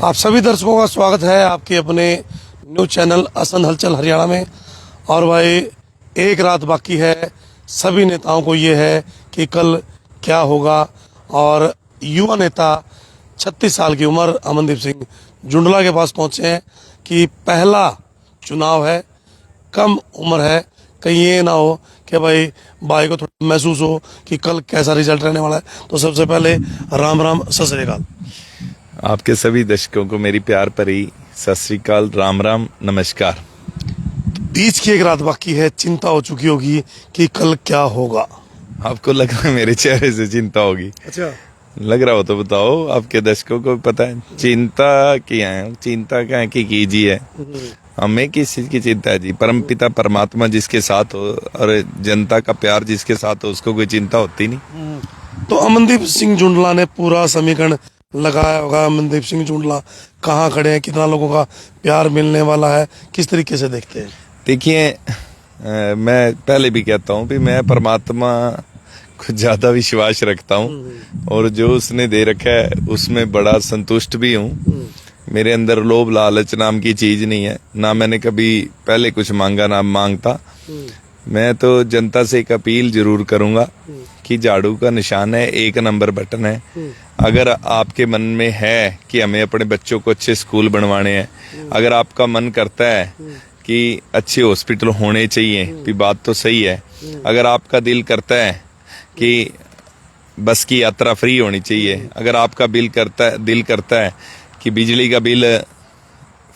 आप सभी दर्शकों का स्वागत है आपके अपने न्यूज चैनल असंध हलचल हरियाणा में। और भाई एक रात बाकी है, सभी नेताओं को ये है कि कल क्या होगा। और युवा नेता 36 साल की उम्र अमनदीप सिंह जुंडला के पास पहुंचे हैं कि पहला चुनाव है, कम उम्र है, कहीं ये ना हो कि भाई को थोड़ा महसूस हो कि कल कैसा रिजल्ट रहने वाला है। तो सबसे पहले राम राम, सत श्री अकाल। आपके सभी दर्शकों को मेरी प्यार भरी सत श्री अकाल, राम राम, नमस्कार। बीच की एक रात बाकी है, चिंता हो चुकी होगी कि कल क्या होगा। आपको लग रहा है मेरे चेहरे से चिंता होगी? अच्छा, लग रहा हो तो बताओ, आपके दर्शकों को पता है चिंता क्या है, चिंता क्या की कीजिए। हमें किस चीज की चिंता है जी? परमपिता परमात्मा जिसके साथ हो और जनता का प्यार जिसके साथ हो, उसको कोई चिंता होती नहीं। तो अमनदीप सिंह जुंडला ने पूरा समीकरण लगाया होगा। अमनदीप सिंह जुंडला कहाँ खड़े हैं, कितना लोगों का प्यार मिलने वाला है, किस तरीके से देखते हैं? देखिए, मैं पहले भी कहता हूँ कि मैं परमात्मा को ज्यादा विश्वास रखता हूँ और जो उसने दे रखा है उसमें बड़ा संतुष्ट भी हूँ। मेरे अंदर लोभ लालच नाम की चीज नहीं है, ना मैंने कभी पहले कुछ मांगा ना मांगता। मैं तो जनता से एक अपील जरूर करूंगा कि झाड़ू का निशान है, 1 नंबर बटन है। अगर आपके मन में है कि हमें अपने बच्चों को अच्छे स्कूल बनवाने हैं, अगर आपका मन करता है कि अच्छे हॉस्पिटल होने चाहिए, भी बात तो सही है। अगर आपका दिल करता है कि बस की यात्रा फ्री होनी चाहिए, अगर आपका दिल करता है कि बिजली का बिल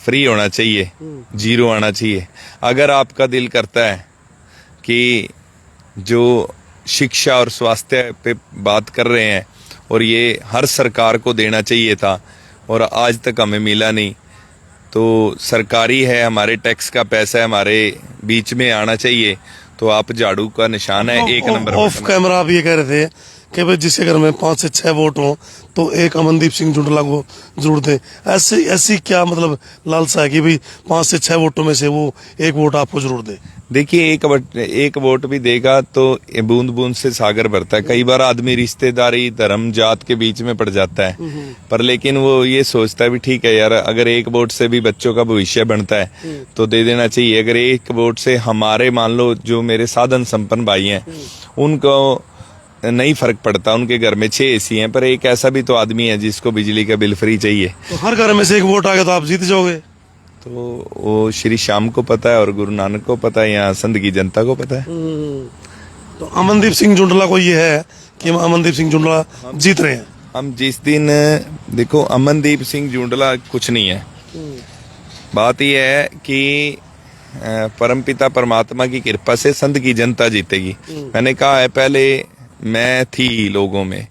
फ्री होना चाहिए, 0 आना चाहिए, अगर आपका दिल करता है कि जो शिक्षा और स्वास्थ्य पे बात कर रहे हैं और ये हर सरकार को देना चाहिए था और आज तक हमें मिला नहीं, तो सरकारी है, हमारे टैक्स का पैसा है, हमारे बीच में आना चाहिए, तो आप झाड़ू का निशान है, 1 नंबर। ऑफ कैमरा आप ये कह रहे थे कि भाई जिसके घर में 5 से 6 वोट हो तो एक अमनदीप सिंह जुंडला को जरूर दे। ऐसी क्या मतलब लालसा है कि भाई 5 से 6 वोटों में से वो एक वोट आपको जरूर दे? देखिए, एक वोट भी देगा तो बूंद बूंद से सागर भरता है। कई बार आदमी रिश्तेदारी, धर्म, जात के बीच में पड़ जाता है, पर लेकिन वो ये सोचता है भी ठीक है यार, अगर एक वोट से भी बच्चों का भविष्य बनता है तो दे देना चाहिए। अगर एक वोट से हमारे, मान लो जो मेरे साधन संपन्न भाई हैं, उनको नहीं फर्क पड़ता, उनके घर में 6 एसी हैं, पर एक ऐसा भी तो आदमी है जिसको बिजली का बिल फ्री चाहिए। तो हर घर में से एक वोट आ गया तो आप जीत जाओगे? तो वो श्री श्याम को पता है और गुरु नानक को पता है, यहाँ संध की जनता को पता है। तो अमनदीप सिंह जुंडला को ये है कि अमनदीप सिंह जुंडला जीत रहे हैं। हम जिस दिन, देखो, अमनदीप सिंह जुंडला कुछ नहीं है, बात यह है कि परमपिता परमात्मा की कृपा से संध की जनता जीतेगी। मैंने कहा है पहले, मैं थी लोगों में,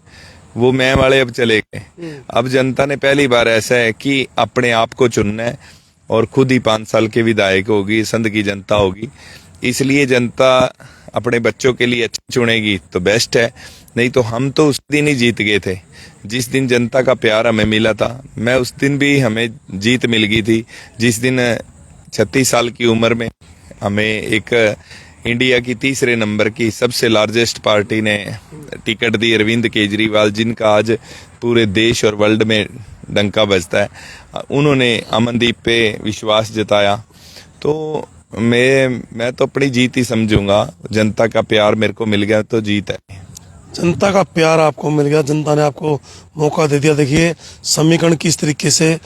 वो मैं वाले अब चले गए। अब जनता ने पहली बार ऐसा है कि अपने आप को चुनना है और खुद ही 5 साल के विधायक होगी, संध की जनता होगी। इसलिए जनता अपने बच्चों के लिए अच्छा चुनेगी तो बेस्ट है, नहीं तो हम तो उस दिन ही जीत गए थे जिस दिन जनता का प्यार हमें मिला था। मैं उस दिन भी हमें जीत मिल गई थी जिस दिन 36 साल की उम्र में हमें एक इंडिया की 3रे नंबर की सबसे लार्जेस्ट पार्टी ने टिकट दी, अरविंद केजरीवाल, जिनका आज पूरे देश और वर्ल्ड में डंका बजता है। उन्होंने अमनदीप पे विश्वास जताया, तो मैं तो अपनी जीत ही समझूंगा। जनता का प्यार मेरे को मिल गया तो जीत है। जनता का प्यार आपको मिल गया, जनता ने आपको मौका दे दिया। देखिए समीकरण किस तरीके से,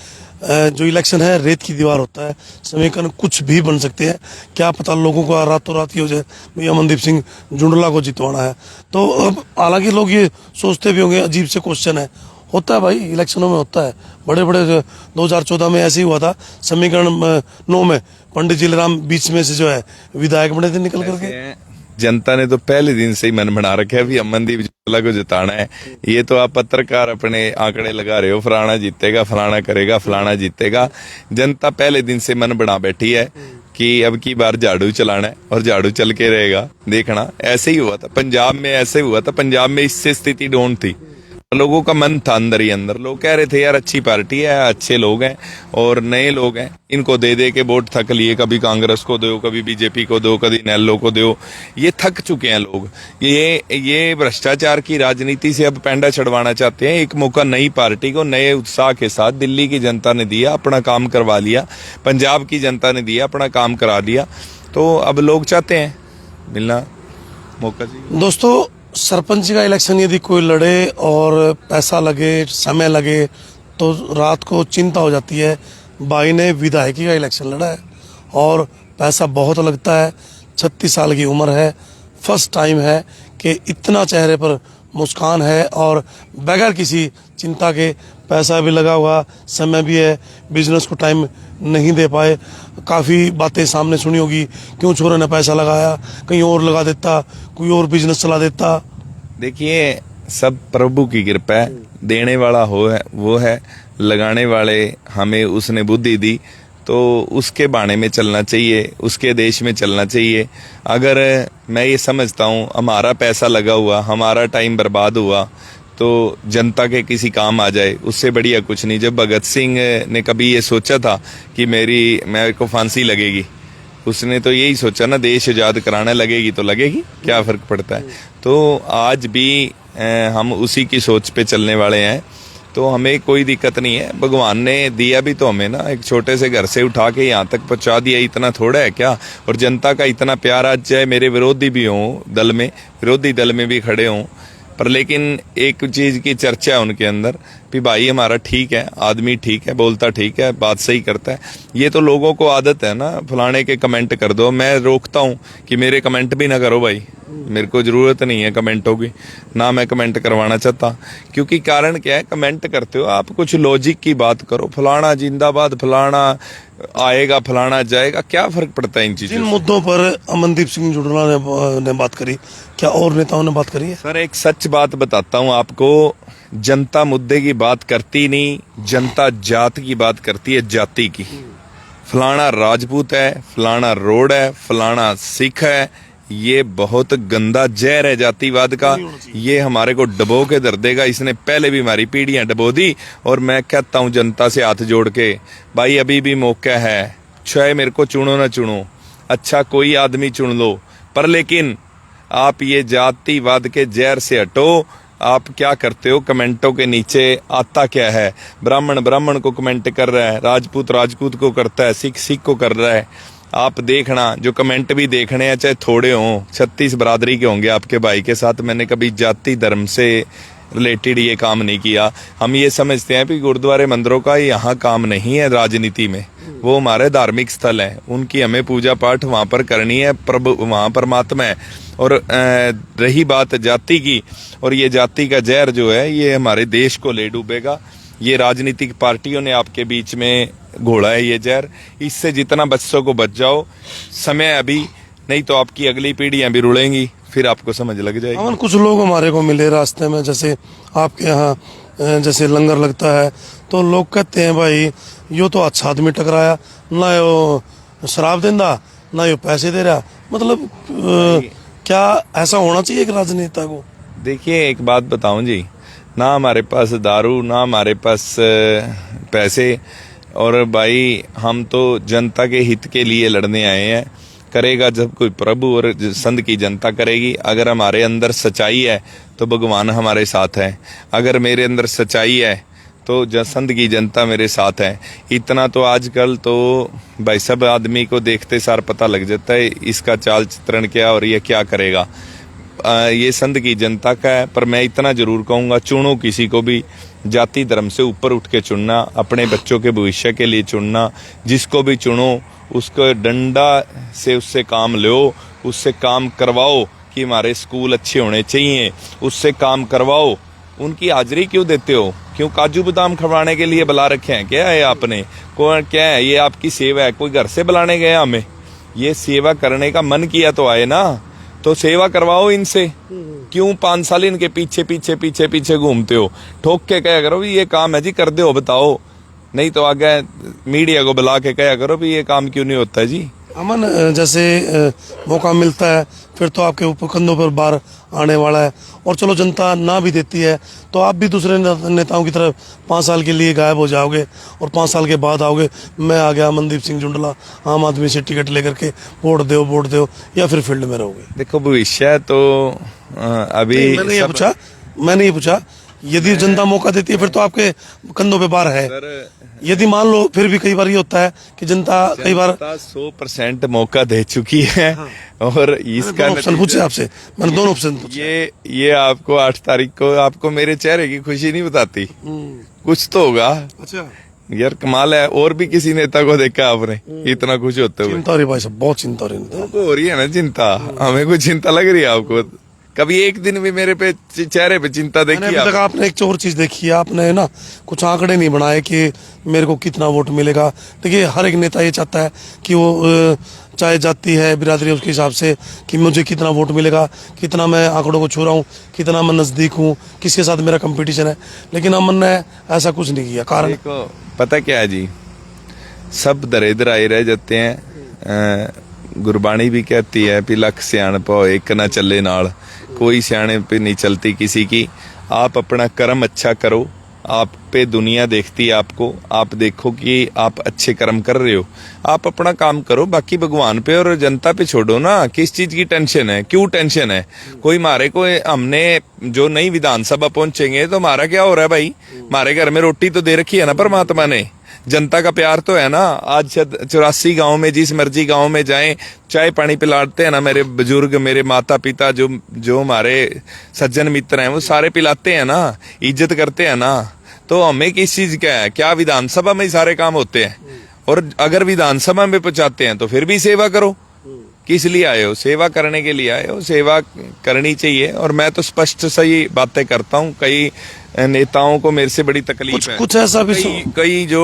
जो इलेक्शन है रेत की दीवार होता है, समीकरण कुछ भी बन सकते हैं। क्या पता लोगों को रातों रात ही हो जाए भाई अमनदीप सिंह जुंडला को जितवाना है। तो अब हालांकि लोग ये सोचते भी होंगे, अजीब से क्वेश्चन है, होता है भाई इलेक्शनों में, होता है। बड़े बड़े 2014 में ऐसे ही हुआ था, समीकरण 9 में पंडित जीलराम बीच में से जो है विधायक बने थे निकल करके। जनता ने तो पहले दिन से ही मन बना रखा है भी अमनदीप जुंडला को जिताना है। ये तो आप पत्रकार अपने आंकड़े लगा रहे हो, फलाना जीतेगा, फलाना करेगा, फलाना जीतेगा। जनता पहले दिन से मन बना बैठी है कि अब की बार झाड़ू चलाना है और झाड़ू चल के रहेगा। देखना, ऐसे ही हुआ था पंजाब में, ऐसे हुआ था पंजाब में, इससे स्थिति डाउन थी। लोगों का मन था अंदर ही अंदर, लोग कह रहे थे यार अच्छी पार्टी है, अच्छे लोग हैं और नए लोग हैं, इनको दे दे के वोट थक लिए, कभी कांग्रेस को दो, कभी बीजेपी को दो, कभी नेलो को दो, ये थक चुके हैं लोग। ये भ्रष्टाचार की राजनीति से अब पैंडा छड़वाना चाहते हैं। एक मौका नई पार्टी को नए उत्साह के साथ दिल्ली की जनता ने दिया, अपना काम करवा लिया, पंजाब की जनता ने दिया, अपना काम करा दिया, तो अब लोग चाहते हैं मिलना मौका जी। दोस्तों, सरपंच का इलेक्शन यदि कोई लड़े और पैसा लगे, समय लगे, तो रात को चिंता हो जाती है। भाई ने विधायकी का इलेक्शन लड़ा है और पैसा बहुत लगता है। 36 साल की उम्र है, फर्स्ट टाइम है कि इतना चेहरे पर मुस्कान है और बगैर किसी चिंता के, पैसा भी लगा हुआ, समय भी है, बिजनेस को टाइम नहीं दे पाए। काफ़ी बातें सामने सुनी होगी, क्यों छोरे ने पैसा लगाया, कहीं और लगा देता, कोई और बिजनेस चला देता। देखिए, सब प्रभु की कृपा है, देने वाला वो है, लगाने वाले हमें उसने बुद्धि दी, तो उसके बाणे में चलना चाहिए, उसके देश में चलना चाहिए। अगर मैं ये समझता हूँ हमारा पैसा लगा हुआ, हमारा टाइम बर्बाद हुआ, तो जनता के किसी काम आ जाए, उससे बढ़िया कुछ नहीं। जब भगत सिंह ने कभी ये सोचा था कि मेरे को फांसी लगेगी, उसने तो यही सोचा ना, देश आजाद कराना, लगेगी तो लगेगी, क्या फर्क पड़ता है। तो आज भी हम उसी की सोच पे चलने वाले हैं, तो हमें कोई दिक्कत नहीं है। भगवान ने दिया भी तो हमें ना, एक छोटे से घर से उठा के यहाँ तक पहुंचा दिया, इतना थोड़ा है क्या। और जनता का इतना प्यार, आज चाहे मेरे विरोधी भी हों दल में, विरोधी दल में भी खड़े हों, पर लेकिन एक चीज की चर्चा है उनके अंदर कि भाई हमारा ठीक है, आदमी ठीक है, बोलता ठीक है, बात सही करता है। ये तो लोगों को आदत है ना, फलाने के कमेंट कर दो। मैं रोकता हूँ कि मेरे कमेंट भी ना करो भाई, मेरे को जरूरत नहीं है कमेंटों की, ना मैं कमेंट करवाना चाहता। क्योंकि कारण क्या है, कमेंट करते हो आप, कुछ लॉजिक की बात करो, फलाना जिंदाबाद, फलाना आएगा, फलाना जाएगा, क्या फर्क पड़ता है इन चीजों जिन से। मुद्दों पर अमनदीप सिंह जुड़ना ने बात करी, क्या और नेताओं ने बात करी है? सर, एक सच बात बताता हूँ आपको, जनता मुद्दे की बात करती नहीं, जनता जात की बात करती है, जाति की। फलाना राजपूत है, फलाना रोड है, फलाना सिख है, ये बहुत गंदा जहर है जातिवाद का। ये हमारे को डबो के धर देगा, इसने पहले भी हमारी पीढ़ियां डबो दी। और मैं कहता हूं जनता से हाथ जोड़ के, भाई अभी भी मौका है, चाहे मेरे को चुनो ना चुनो, अच्छा कोई आदमी चुन लो, पर लेकिन आप ये जातिवाद के जहर से हटो। आप क्या करते हो, कमेंटों के नीचे आता क्या है, ब्राह्मण ब्राह्मण को कमेंट कर रहा है, राजपूत राजपूत को करता है, सिख सिख को कर रहा है। आप देखना, जो कमेंट भी देखने हैं, चाहे थोड़े हों, 36 बरादरी के होंगे आपके भाई के साथ, मैंने कभी जाति धर्म से रिलेटेड ये काम नहीं किया। हम ये समझते हैं कि गुरुद्वारे मंदिरों का यहाँ काम नहीं है राजनीति में, वो हमारे धार्मिक स्थल हैं, उनकी हमें पूजा पाठ वहाँ पर करनी है, प्रभु वहाँ परमात्मा है। और रही बात जाति की, और ये जाति का जहर जो है, ये हमारे देश को ले डूबेगा। ये राजनीतिक पार्टियों ने आपके बीच में घोड़ा है ये जहर, इससे जितना बच्चों को बच जाओ, समय अभी, नहीं तो आपकी अगली पीढ़ियां भी रुड़ेंगी, फिर आपको समझ लग जाएगी। अमन, कुछ लोग हमारे को मिले रास्ते में, जैसे आपके यहाँ जैसे लंगर लगता है, तो लोग कहते हैं भाई यो तो अच्छा आदमी टकराया, ना यो शराब देंदा, ना यो पैसे दे रहा। मतलब क्या ऐसा होना चाहिए एक राजनेता को? देखिए, एक बात बताऊं जी, ना हमारे पास दारू, ना हमारे पास पैसे, और भाई हम तो जनता के हित के लिए लड़ने आए हैं। करेगा जब कोई प्रभु और संत की जनता करेगी। अगर हमारे अंदर सच्चाई है तो भगवान हमारे साथ है, अगर मेरे अंदर सच्चाई है तो संत की जनता मेरे साथ है। इतना तो आजकल तो भाई सब आदमी को देखते सार पता लग जाता है इसका चाल चित्रण क्या और ये क्या करेगा। ये संत की जनता का है, पर मैं इतना जरूर कहूँगा, चुनो किसी को भी, जाति धर्म से ऊपर उठ के चुनना, अपने बच्चों के भविष्य के लिए चुनना। जिसको भी चुनो उसको डंडा से उससे काम लो, उससे काम करवाओ कि हमारे स्कूल अच्छे होने चाहिए, उससे काम करवाओ। उनकी हाजिरी क्यों देते हो? क्यों काजू बादाम खवाने के लिए बुला रखे हैं क्या है आपने? क्या है ये? आपकी सेवा है? कोई घर से बुलाने गए हमें? ये सेवा करने का मन किया तो आए ना, तो सेवा करवाओ इनसे। क्यों 5 साल इनके पीछे पीछे पीछे पीछे घूमते हो? ठोक के कहा करो भी ये काम है जी, कर दो, बताओ। नहीं तो आगे मीडिया को बुला के कहा करो भी ये काम क्यों नहीं होता जी। अमन, जैसे मौका मिलता है फिर तो आपके ऊपर कंधों पर बार आने वाला है, और चलो जनता ना भी देती है तो आप भी दूसरे नेताओं की तरह 5 साल के लिए गायब हो जाओगे और 5 साल के बाद आओगे, मैं आ गया अमनदीप सिंह जुंडला, आम आदमी से टिकट लेकर के वोट दो, या फिर फील्ड में रहोगे? देखो भविष्य तो अभी मैंने ये पूछा यदि जनता मौका देती है फिर तो आपके कंधों पे बार है। यदि मान लो फिर भी कई बार ये होता है कि जनता कई बार 100% मौका दे चुकी है। हाँ। और इसका ऑप्शन पूछे आपसे, मैंने दोनों ऑप्शन पूछे। ये आपको 8 तारीख को आपको मेरे चेहरे की खुशी नहीं बताती, कुछ तो होगा। अच्छा यार कमाल है, और भी किसी नेता को देखा आपने इतना खुश होते हुए? चिंता हो रही भाई साहब, बहुत चिंता हो रही है। तो हो रही है ना चिंता, हमें कोई चिंता लग रही है आपको? कभी एक दिन भी मेरे पे चेहरे पे चिंता देखी अभी तक आपने एक और चीज देखी है, आपने ना कुछ आंकड़े नहीं बनाए कि मेरे को कितना वोट मिलेगा। देखिए हर एक नेता ये चाहता है कि वो चाहे जाति है बिरादरी है उसके हिसाब से कि मुझे कितना वोट मिलेगा, कितना मैं आंकड़ों को छू रहा हूँ, कितना मैं नजदीक हूँ, किसके साथ मेरा कंपटीशन है। लेकिन अमन ने ऐसा कुछ नहीं किया। कारण देखो पता क्या है जी, सब दरिद्र आए रह जाते हैं। गुरबाणी भी कहती है कि लख सियाणप हो एक ना चले नाल, कोई सियाणे पे नहीं चलती किसी की। आप अपना कर्म अच्छा करो, आप पे दुनिया देखती है आपको, आप देखो कि आप अच्छे कर्म कर रहे हो, आप अपना काम करो, बाकी भगवान पे और जनता पे छोड़ो ना। किस चीज की टेंशन है, क्यों टेंशन है? कोई मारे को हमने जो नई विधानसभा पहुंचेंगे तो हमारा क्या हो रहा है भाई? हमारे घर में रोटी तो दे रखी है ना परमात्मा ने, जनता का प्यार तो है ना। आज 84 गांव में जिस मर्जी गांव में जाएं, चाय पानी पिलाते हैं ना मेरे बुजुर्ग, मेरे माता पिता, जो हमारे सज्जन मित्र हैं वो सारे पिलाते हैं ना, इज्जत करते हैं ना। तो हमें किस चीज का है? क्या विधानसभा में ही सारे काम होते हैं? और अगर विधानसभा में पहुंचाते हैं तो फिर भी सेवा करो। किस लिए आए हो? सेवा करने के लिए आए हो, सेवा करनी चाहिए। और मैं तो स्पष्ट सही बातें करता हूँ। कई नेताओं को मेरे से बड़ी तकलीफ है, कुछ ऐसा भी कई जो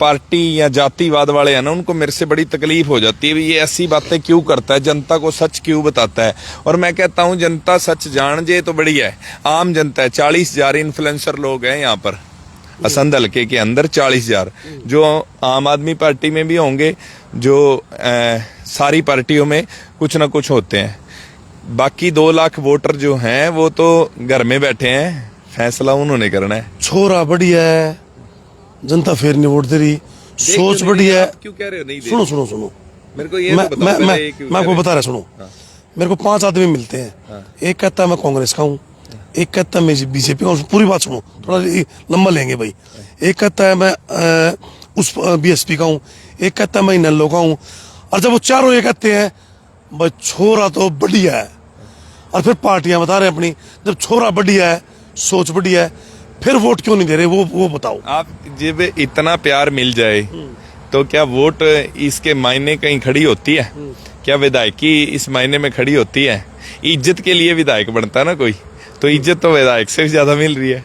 पार्टी या जातिवाद वाले हैं ना, उनको मेरे से बड़ी तकलीफ हो जाती है। ये ऐसी बातें क्यों करता है, जनता को सच क्यों बताता है? और मैं कहता हूँ जनता सच जान जाए तो बढ़िया है। आम जनता है, 40,000 इन्फ्लुएंसर लोग हैं यहाँ पर असंध हल्के के अंदर, 40,000 जो आम आदमी पार्टी में भी होंगे, जो सारी पार्टियों में कुछ ना कुछ होते हैं। बाकी 2 लाख वोटर जो हैं वो तो घर में बैठे हैं, फैसला उन्होंने करना है। छोरा बढ़िया है, जनता फिर नहीं वोट दे रही, सोच बढ़िया है। क्यों कह रहे हो नहीं दे? सुनो मेरे को ये मैं आपको बता रहा, सुनो। मेरे को 5 आदमी मिलते हैं, एक कहता है मैं कांग्रेस का हूँ, एक कहता है मैं बीजेपी का हूँ। पूरी बात सुनो, थोड़ा लंबा लेंगे भाई। एक कहता है मैं उस बीएसपी का हूँ, एक कहता है मैं इनेलो का हूँ। और जब वो चारों ये कहते हैं भाई छोरा तो बढ़िया है, और फिर पार्टियां बता रहे हैं अपनी, जब छोरा बढ़िया है, सोच बढ़िया है, फिर वोट क्यों नहीं दे रहे? वो बताओ आप। जब इतना प्यार मिल जाए तो क्या वोट इसके मायने कहीं खड़ी होती है? क्या विधायकी इस मायने में खड़ी होती है? इज्जत के लिए विधायक बनता है ना कोई, तो इज्जत तो विधायक से भी ज्यादा मिल रही है।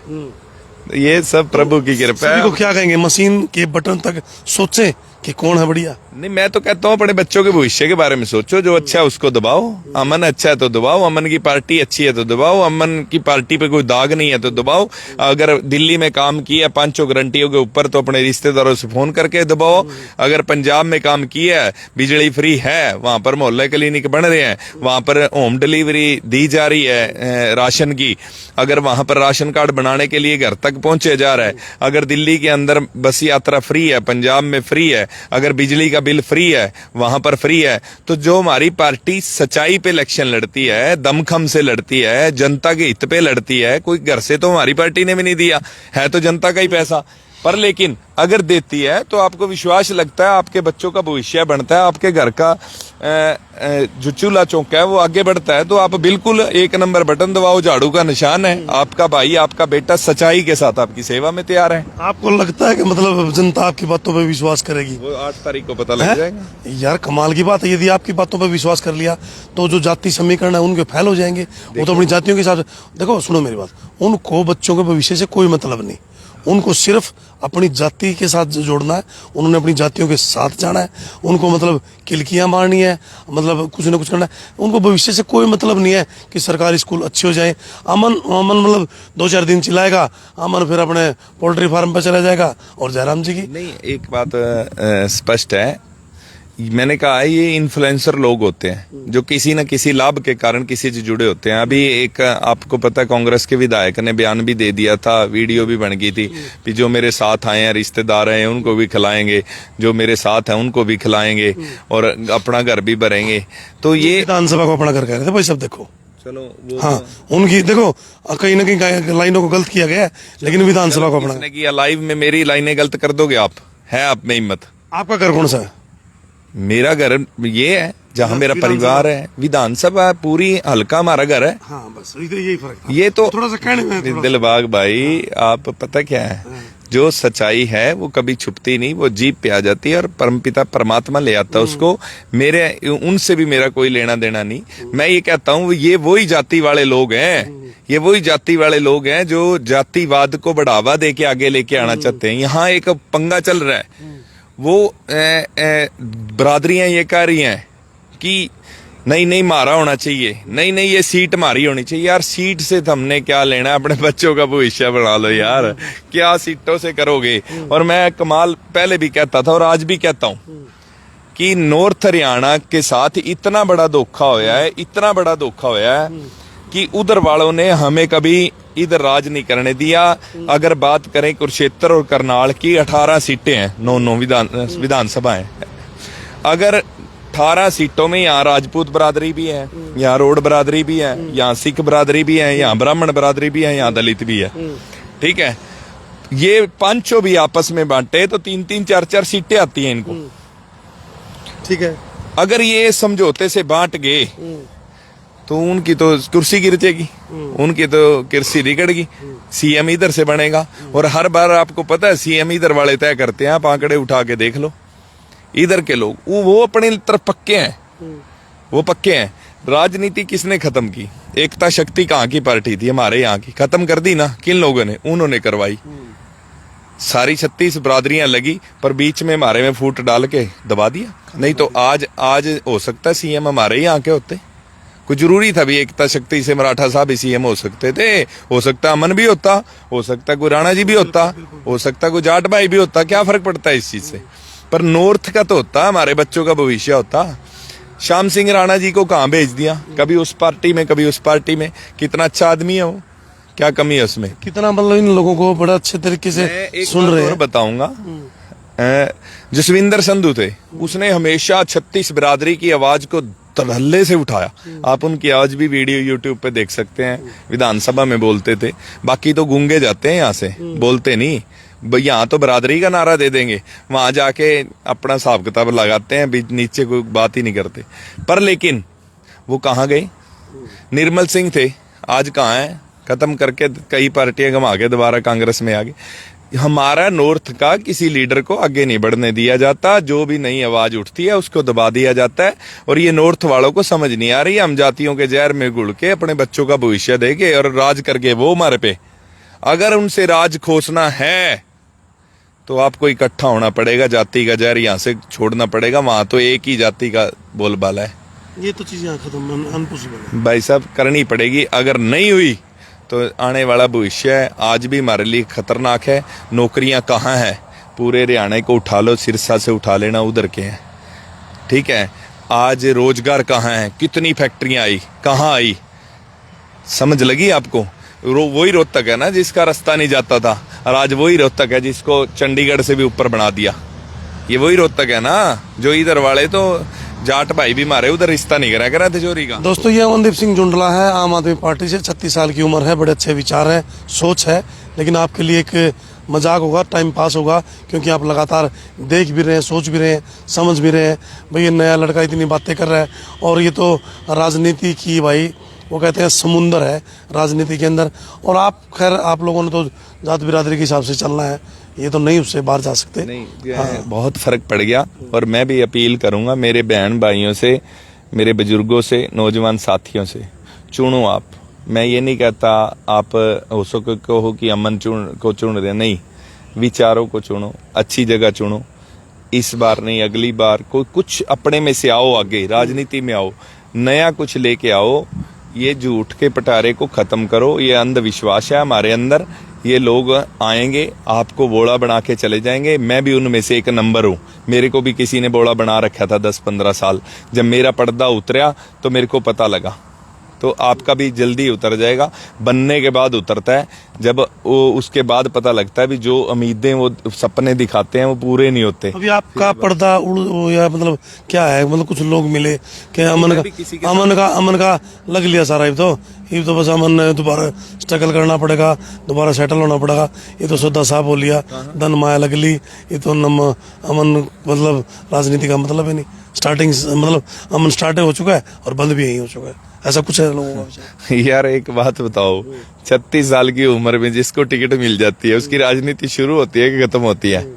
ये सब प्रभु की कृपा है। को क्या कहेंगे, मशीन के बटन तक सोचे कि कौन है बढ़िया? नहीं, मैं तो कहता हूँ अपने बच्चों के भविष्य के बारे में सोचो। जो अच्छा है उसको दबाओ। अमन अच्छा है तो दबाओ, अमन की पार्टी अच्छी है तो दबाओ, अमन की पार्टी पे कोई दाग नहीं है तो दबाओ। अगर दिल्ली में काम किया 5 गारंटियों के ऊपर तो अपने रिश्तेदारों से फोन करके दबाओ। अगर पंजाब में काम किया है, बिजली फ्री है, वहां पर मोहल्ले क्लिनिक बन रहे हैं, वहां पर होम डिलीवरी दी जा रही है राशन की, अगर वहां पर राशन कार्ड बनाने के लिए घर तक पहुंचे जा रहा है, अगर दिल्ली के अंदर बस यात्रा फ्री है, पंजाब में फ्री है, अगर बिजली का बिल फ्री है वहां पर फ्री है, तो जो हमारी पार्टी सच्चाई पे इलेक्शन लड़ती है, दमखम से लड़ती है, जनता के हित पे लड़ती है, कोई घर से तो हमारी पार्टी ने भी नहीं दिया है, तो जनता का ही पैसा पर, लेकिन अगर देती है तो आपको विश्वास लगता है, आपके बच्चों का भविष्य बनता है, आपके घर का जो चूल्हा चौका है वो आगे बढ़ता है। तो आप बिल्कुल 1 नंबर बटन दबाओ, झाड़ू का निशान है, आपका भाई आपका बेटा सच्चाई के साथ आपकी सेवा में तैयार है। आपको लगता है कि मतलब जनता आपकी बातों पे विश्वास करेगी? वो 8 तारीख को पता लग जाएगा। यार कमाल की बात है, यदि आपकी बातों पे विश्वास कर लिया तो जो जाति समीकरण है उनके फैल हो जाएंगे। वो तो अपनी जातियों के साथ, देखो सुनो मेरी बात, उनको बच्चों के भविष्य से कोई मतलब नहीं, उनको सिर्फ अपनी जाति के साथ जोड़ना है, उन्होंने अपनी जातियों के साथ जाना है, उनको मतलब किलकियां मारनी है, मतलब कुछ ना कुछ करना है, उनको भविष्य से कोई मतलब नहीं है कि सरकारी स्कूल अच्छे हो जाए। अमन मतलब 2-4 दिन चिल्लाएगा, अमन फिर अपने पोल्ट्री फार्म पर चला जाएगा। और जयराम जी की नहीं, एक बात स्पष्ट है, मैंने कहा है ये इन्फ्लुएंसर लोग होते हैं जो किसी न किसी लाभ के कारण किसी से जुड़े होते हैं। अभी एक आपको पता है कांग्रेस के विधायक ने बयान भी दे दिया था, वीडियो भी बन गई थी कि जो मेरे साथ आए हैं रिश्तेदार हैं उनको भी खिलाएंगे, जो मेरे साथ हैं उनको भी खिलाएंगे और अपना घर भी भरेंगे। तो ये विधानसभा को अपना घर कह रहे थे भाई, सब देखो। चलो वो हाँ, उनकी देखो कहीं ना कहीं लाइनों को गलत किया गया है, लेकिन विधानसभा को अपना। किसने किया? लाइव में मेरी लाइनें गलत कर दोगे आप? है आप में हिम्मत? आपका घर कौन सा है? मेरा घर ये है जहाँ मेरा परिवार है, विधानसभा पूरी हल्का हमारा घर है। हाँ बस यही फर्क था। ये तो थोड़ा सा कहने में दिलबाग भाई, आप पता क्या है, जो सच्चाई है वो कभी छुपती नहीं, वो जीप पे आ जाती है और परमपिता परमात्मा ले आता है उसको। मेरे उनसे भी मेरा कोई लेना देना नहीं। मैं ये कहता हूँ ये वही जाति वाले लोग हैं, ये वही जाति वाले लोग हैं जो जातिवाद को बढ़ावा दे के आगे लेके आना चाहते हैं। यहाँ एक पंगा चल रहा है, वो बरादरियां ये कह रही हैं कि नहीं नहीं मारा होना चाहिए, नहीं नहीं ये सीट मारी होनी चाहिए। यार सीट से हमने क्या लेना, अपने बच्चों का भविष्य बना लो यार, क्या सीटों से करोगे। और मैं कमाल पहले भी कहता था और आज भी कहता हूं कि नॉर्थ हरियाणा के साथ इतना बड़ा धोखा होया है, इतना बड़ा धोखा होया है कि उधर वालों ने हमें कभी इधर राज नहीं करने दिया। अगर बात करें कुरुक्षेत्र और करनाल की, 18 सीटें हैं, 9 विधानसभा है। अगर 18 सीटों में यहाँ राजपूत बरादरी भी है, यहाँ रोड बरादरी भी है, यहाँ सिख बरादरी भी है, यहाँ ब्राह्मण बरादरी भी है, यहाँ दलित भी है, ठीक है। ये पांचों भी आपस में बांटे तो 3-3 4-4 सीटें आती हैं इनको, ठीक है। अगर ये समझौते से बांट गए तो उनकी तो कुर्सी गिर जाएगी, उनकी तो कुर्सी रिगड़गी, सीएम इधर से बनेगा। और हर बार आपको पता है सीएम इधर वाले तय करते हैं, आप आंकड़े उठा के देख लो, इधर के लोग वो अपनी तरफ पक्के हैं, वो पक्के हैं। राजनीति किसने खत्म की? एकता शक्ति कहाँ की पार्टी थी? हमारे यहाँ की। खत्म कर दी ना, किन लोगों ने? उन्होंने करवाई। सारी 36 बरादरियां लगी पर बीच में हमारे में फूट डाल के दबा दिया। नहीं तो आज हो सकता है सीएम हमारे यहाँ के होते। कुछ जरूरी था भी एकता शक्ति से मराठा साहब सीएम हो सकते थे, हो सकता अमन भी होता, हो सकता कोई राणा जी भी होता, हो सकता कोई जाट भाई भी होता, क्या फर्क पड़ता है इस चीज से। पर नॉर्थ का तो होता, हमारे बच्चों का भविष्य होता। श्याम सिंह राणा जी को कहाँ भेज दिया, कभी उस पार्टी में कभी उस पार्टी में। कितना अच्छा आदमी है वो, क्या कमी है उसमें? कितना मतलब इन लोगों को बड़ा अच्छे तरीके से सुन रहे हैं। बताऊंगा, जसविंदर संधू थे, उसने हमेशा 36 बिरादरी की आवाज को धड़ल्ले से उठाया। आप उनकी आज भी वीडियो यूट्यूब पे देख सकते हैं, विधानसभा में बोलते थे। बाकी तो गूंगे जाते हैं यहाँ से, बोलते नहीं। यहाँ तो बरादरी का नारा दे देंगे, वहां जाके अपना हिसाब किताब लगाते हैं, बीच नीचे कोई बात ही नहीं करते। पर लेकिन वो कहाँ गए? निर्मल सिंह थे, आज कहाँ है? खत्म करके कई पार्टियां घुमा के दोबारा कांग्रेस में आ गए। हमारा नॉर्थ का किसी लीडर को आगे नहीं बढ़ने दिया जाता, जो भी नई आवाज उठती है उसको दबा दिया जाता है। और ये नॉर्थ वालों को समझ नहीं आ रही, हम जातियों के जहर में घुल के अपने बच्चों का भविष्य देंगे और राज करके वो हमारे पे। अगर उनसे राज खोसना है तो आपको इकट्ठा होना पड़ेगा, जाति का जहर यहाँ से छोड़ना पड़ेगा। वहां तो एक ही जाति का बोलबाला है। ये तो चीजें खत्म, अनपॉसिबल है भाई साहब, करनी पड़ेगी। अगर नहीं हुई तो आने वाला भविष्य आज भी हमारे लिए खतरनाक है। नौकरियां कहाँ है? पूरे हरियाणा को उठा लो, सिरसा से उठा लेना, उधर के हैं, ठीक है। आज रोजगार कहाँ है? कितनी फैक्ट्रियां आई, कहाँ आई? समझ लगी आपको? वही रोहतक है ना जिसका रास्ता नहीं जाता था, और आज वही रोहतक है जिसको चंडीगढ़ से भी ऊपर बना दिया। ये वही रोहतक है ना जो इधर वाले तो जाट भाई भी मारे उधर रिश्ता नहीं करा करा तिजोरी का। दोस्तों, ये अमनदीप सिंह जुंडला है, आम आदमी पार्टी से, 36 साल की उम्र है, बड़े अच्छे विचार है, सोच है। लेकिन आपके लिए एक मजाक होगा, टाइम पास होगा, क्योंकि आप लगातार देख भी रहे हैं, सोच भी रहे हैं, समझ भी रहे हैं। भाई ये नया लड़का इतनी बातें कर रहा है, और ये तो राजनीति की, भाई वो कहते हैं समुंदर है राजनीति के अंदर। और आप खैर, आप लोगों ने तो जात बिरादरी के हिसाब से चलना है, ये तो नहीं उससे बाहर जा सकते। नहीं, बहुत फर्क पड़ गया। और मैं भी अपील करूंगा मेरे बहन भाइयों से, मेरे बुजुर्गों से, नौजवान साथियों से, चुनो आप। मैं ये नहीं कहता आप हो सके कहो कि अमन को चुन रहे, नहीं, विचारों को चुनो, अच्छी जगह चुनो। इस बार नहीं, अगली बार कोई कुछ अपने में से आओ, आगे राजनीति में आओ, नया कुछ लेके आओ। ये झूठ के पटारे को खत्म करो, ये अंधविश्वास है हमारे अंदर, ये लोग आएंगे, आपको बोड़ा बना के चले जाएंगे। मैं भी उनमें से एक नंबर हूँ। मेरे को भी किसी ने बोड़ा बना रखा था 10-15 साल। जब मेरा पर्दा उतरा तो मेरे को पता लगा। तो आपका भी जल्दी उतर जाएगा। बनने के बाद उतरता है, जब वो उसके बाद पता लगता है भी जो उम्मीदें वो सपने दिखाते हैं वो पूरे नहीं होते। अभी आपका पर्दा उड़ या मतलब क्या है, मतलब कुछ लोग मिले कि अमन का लग लिया सारा। ये तो बस अमन ने दोबारा स्ट्रगल करना पड़ेगा, दोबारा सेटल होना पड़ेगा। ये तो सौदा साहब हो लिया, धन माया लग ली। ये तो अमन मतलब राजनीति का मतलब है नहीं। स्टार्टिंग मतलब अमन स्टार्ट हो चुका है और बंद भी यही हो चुका है, ऐसा कुछ है लोगों का विचार। यार एक बात बताओ, 36 साल की उम्र में जिसको टिकट मिल जाती है उसकी राजनीति शुरू होती है कि खत्म होती है?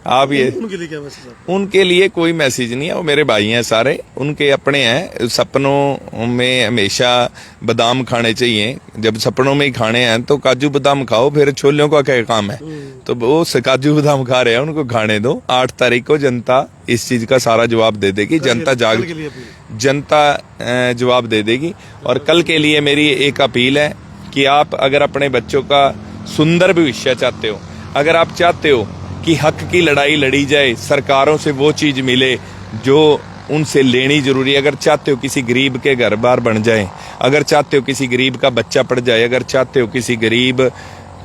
आप ये उनके लिए क्या मैसेज है? उनके लिए कोई मैसेज नहीं है, वो मेरे भाई हैं सारे, उनके अपने हैं। सपनों में हमेशा बादाम खाने चाहिए। जब सपनों में ही खाने हैं तो काजू बादाम खाओ, फिर छोलियों का क्या काम है? तो वो काजू बादाम खा रहे हैं, उनको खाने दो। 8 तारीख को जनता इस चीज का सारा जवाब दे देगी। जनता जवाब दे देगी। और कल के लिए मेरी एक अपील है कि आप अगर अपने बच्चों का सुंदर भविष्य चाहते हो, अगर आप चाहते हो कि हक की लड़ाई लड़ी जाए, सरकारों से वो चीज मिले जो उनसे लेनी जरूरी है, अगर चाहते हो किसी गरीब के घर बार बन जाए, अगर चाहते हो किसी गरीब का बच्चा पढ़ जाए, अगर चाहते हो किसी गरीब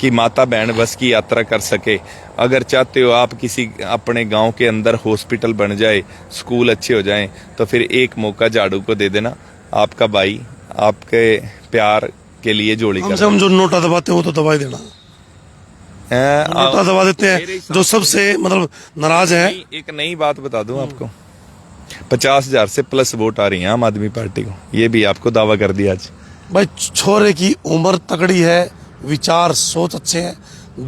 की माता बहन बस की यात्रा कर सके, अगर चाहते हो आप किसी अपने गांव के अंदर हॉस्पिटल बन जाए, स्कूल अच्छे हो जाएं, तो फिर एक मौका झाड़ू को दे देना। आपका भाई आपके प्यार के लिए जोड़ी कम से कम जो नोटा दबाते हैं वो तो दबा ही देना। नोटा दबा देते हैं जो सबसे मतलब नाराज है। एक नई बात बता दूं आपको, 50,000 से प्लस वोट आ रही है आम आदमी पार्टी को। ये भी आपको दावा कर दिया आज। भाई छोरे की उम्र तकड़ी है, विचार सोच अच्छे हैं,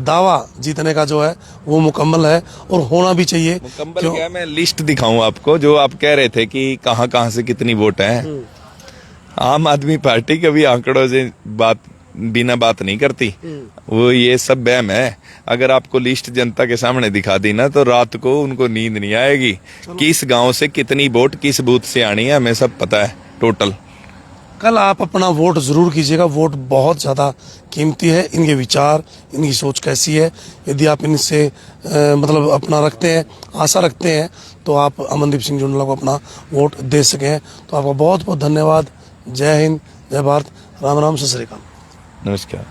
दावा जीतने का जो है वो मुकम्मल है और होना भी चाहिए। मुकम्मल क्या, मैं लिस्ट दिखाऊं आपको जो आप कह रहे थे कि कहां से कितनी वोट है। आम आदमी पार्टी कभी आंकड़ों से बिना बात नहीं करती, वो ये सब बहम है। अगर आपको लिस्ट जनता के सामने दिखा दी ना तो रात को उनको नींद नहीं आएगी। किस गांव से कितनी वोट किस बूथ से आनी है हमें सब पता है टोटल। कल आप अपना वोट जरूर कीजिएगा। वोट बहुत ज्यादा कीमती है। इनके विचार, इनकी सोच कैसी है, यदि आप इनसे मतलब अपना रखते हैं, आशा रखते हैं, तो आप अमनदीप सिंह जुंडला को अपना वोट दे सकें। तो आपका बहुत बहुत धन्यवाद। जय हिंद, जय भारत, राम राम, सत श्री अकाल, नमस्कार।